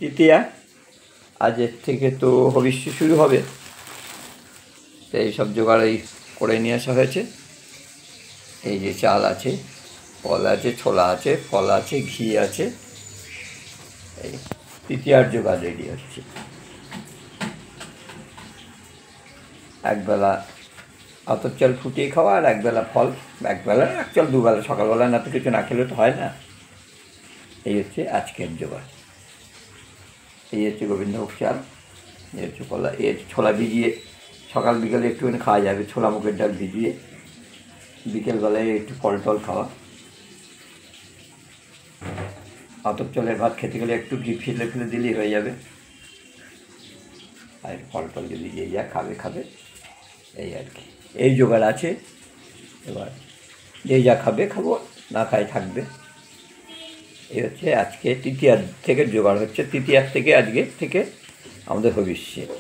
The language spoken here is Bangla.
তৃতীয়া, আজের থেকে তো হবিষ্য শুরু হবে, তো এইসব জোগাড়ই করে নিয়ে আসা হয়েছে। এই যে চাল আছে, ফল আছে, ছোলা আছে, ফল আছে, ঘি আছে, এই তৃতীয়ার জোগাড় রেডি হচ্ছে। একবেলা আতপ চাল ফুটিয়ে খাওয়া, আর একবেলা ফল, একবেলা একচাল দুবেলা, সকালবেলা না তো কিছু না খেলে তো হয় না। এই হচ্ছে আজকের জোগাড়। এই হচ্ছে গোবিন্দভোগ চাল, এই হচ্ছে কলা, এর ছোলা ভিজিয়ে সকাল বিকেলে একটুখানি খাওয়া যাবে, ছোলা মুগের ডাল ভিজিয়ে, বিকেলবেলায় একটু ফল টল খাওয়া। আতপ চালের ভাত খেতে গেলে একটু ঘি ফেলে ফেলে দিলেই হয়ে যাবে, আর ফল টল যদি যে যা খাবে খাবে, এই আর কি। এই জোগাড় আছে। এবার যে যা খাবে খাবো, না খায় থাকবে। এই হচ্ছে আজকে তৃতীয়ার থেকে জোগাড় হচ্ছে, তৃতীয়ার থেকে আজকে থেকে আমাদের ভবিষ্যৎ।